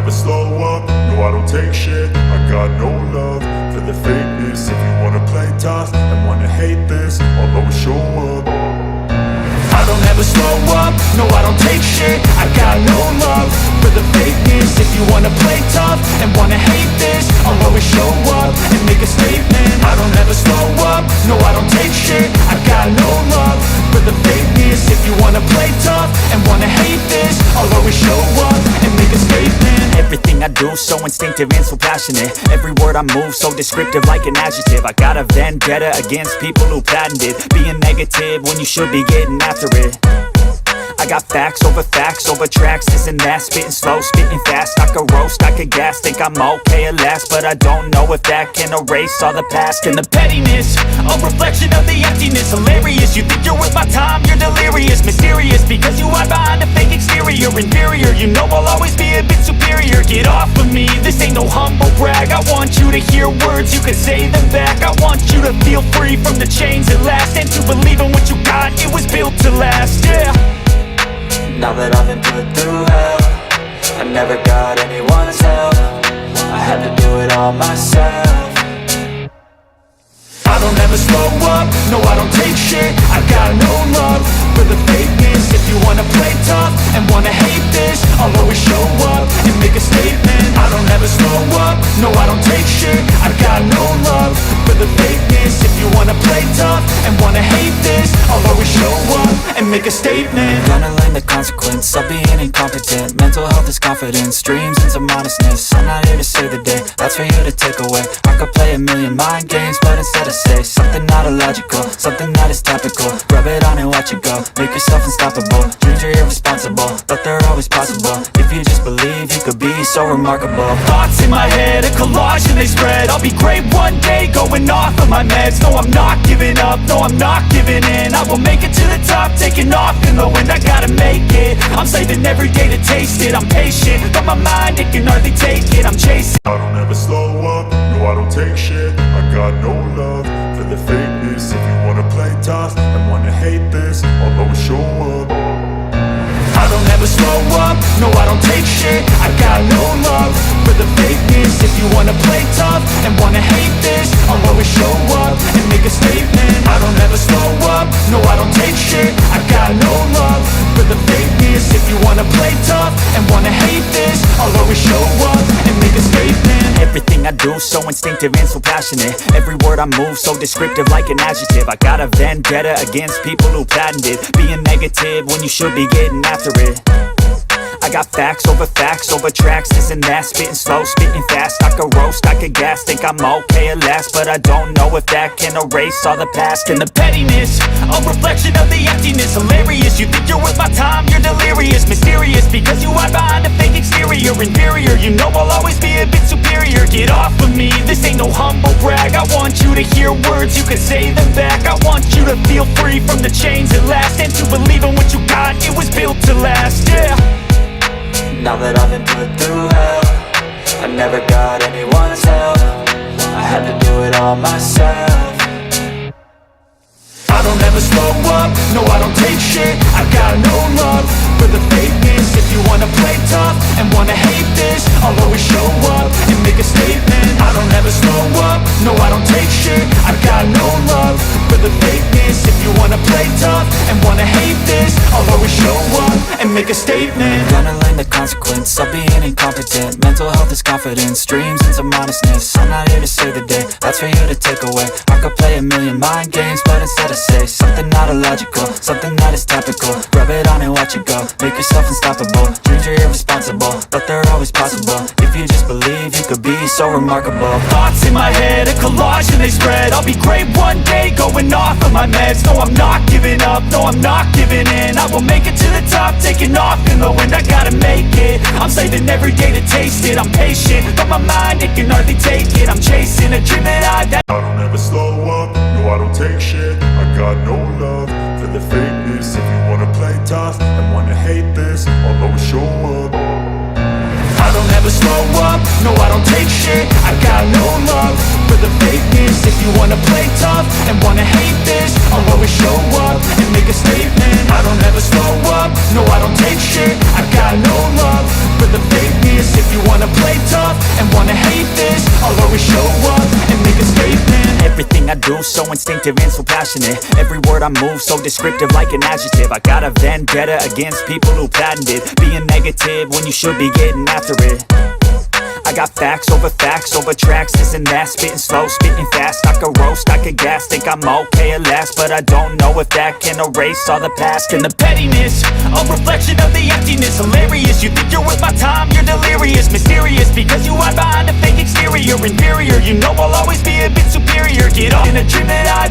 never slow up, no I don't take shit. I got no love for the fakeness. If you wanna play tough and wanna hate this, I'll always show up. I don't ever slow up, no I don't take shit. I got no love for the fakeness. If you wanna play tough and wanna hate this, I'll always show up and make a statement. I don't ever slow up, no I don't take shit. I got no love for the fakeness. If you wanna play tough and wanna hate this, I'll always show up and make a statement. Everything I do so instinctive and so passionate. Every word I move so descriptive like an adjective. I got a vendetta against people who patented being negative when you should be getting after it. I got facts over tracks, this and that. Spitting slow, spitting fast, I could roast, I could gas. Think I'm okay at last, but I don't know if that can erase all the past. And the pettiness, a reflection of the emptiness. Hilarious, you think you're worth my time, you're delirious. Mysterious, because you hide behind a fake exterior. Inferior, you know I'll always be a bit superior. Get off of me, this ain't no humble brag. I want you to hear words, you can say them back. I want you to feel free from the chains at last, and to believe in what you got, it was built to last, yeah. Now that I've been put through hell, I never got anyone's help. I had to do it all myself. I don't ever slow up, no I don't take shit. I got no love for the fakeness. If you wanna play tough and wanna hate this, I'll always show up and make a statement. I don't ever slow up, no I don't take shit. I got no love for the fakeness. If you wanna play tough and wanna hate this, I'll always show up and make a statement. Gonna learn the consequence of being incompetent. Mental health is confidence, dreams and some honestness. I'm not here to save the day, that's for you to take away. I could play a million mind games, but instead I say something not illogical, something that is topical. Rub it on and watch it go, make yourself unstoppable. Dreams are irresponsible, but they're always possible. If you just believe, you could be so remarkable. Thoughts in my head, a collage and they spread. I'll be great one day, going off of my meds. No, I'm not giving up, no, I'm not giving in. I will make it to the top, taking off in the wind. I gotta make it, I'm saving every day to taste it. I'm patient, but my mind, it can hardly take it. I'm chasing. I don't ever slow up, no, I don't take shit. I got no love for the fakeness. If you wanna play tough and wanna hate this, I'll always show up. I don't ever slow up, no I don't take shit. I got no love for the fakeness. If you wanna play tough and wanna hate this, I'll always show up and make a statement. I don't ever slow up, no I don't take shit. I got no love for the fakeness. If you wanna play tough and wanna hate this, I'll always show up and make a statement. Everything I do so instinctive and so passionate. Every word I move so descriptive like an adjective. I got a vendetta against people who patented being negative when you should be getting after it. I got facts over tracks, this and that. Spitting slow, spitting fast, I could roast, I could gas. Think I'm okay at last, but I don't know if that can erase all the past. And the pettiness, a reflection of the emptiness. Hilarious, you think you're worth my time, you're delirious. Mysterious, because you hide behind a fake exterior. Inferior, you know I'll always be a bit superior. Get off of me, this ain't no humble brag. I want you to hear words, you can say them back. I want you to feel free from the chains at last, and to believe in what you got, it was built to last, yeah. Now that I've been put through hell, I never got anyone's help. I had to do it all myself. I don't ever slow up, no I don't take shit. I got no love for the fakeness. If you wanna play tough and wanna hate this, I'll always show up and make a statement. I don't ever slow up, no I don't take shit. I got no love for the fakeness. If you wanna play tough and wanna hate this, I'll always show up and make a statement. Gonna learn the consequence of being incompetent. Mental health is confidence, dreams and some honestness. I'm not here to save the day, that's for you to take away. I could play a million mind games, but instead I say something not illogical, something that is topical. Rub it on and watch it go, make yourself unstoppable. Dreams are irresponsible, but they're always possible. If you just believe, you could be so remarkable. Thoughts in my head, a collage and they spread. I'll be great one day, going off of my meds. No, I'm not giving up, no, I'm not giving in. I will make it to the top, taking off in the wind. I gotta make it, I'm saving every day to taste it. I'm patient, but my mind, it can hardly take it. I'm chasing a dream that I don't ever slow up, no I don't take shit. I got no love for the fakeness. If you wanna play tough and wanna hate this, I'll always show up. I don't ever slow up, no I don't take shit. I got no love for the fakeness. If you wanna play tough and wanna hate this, I'll always show up and make a statement. I don't ever slow up, no I don't take shit. I got no love for the fakeness. If you wanna do, so instinctive and so passionate. Every word I move, so descriptive like an adjective. I got a vendetta against people who patented being negative when you should be getting after it. I got facts over tracks, this and that. Spitting slow, spitting fast, I could roast, I could gas. Think I'm okay at last, but I don't know if that can erase all the past. And the pettiness, a reflection of the emptiness. Hilarious, you think you're worth my time, you're delirious. Mysterious, because you hide behind a fake exterior. Inferior, you know I'll always be a bit superior. Get off in a dream that I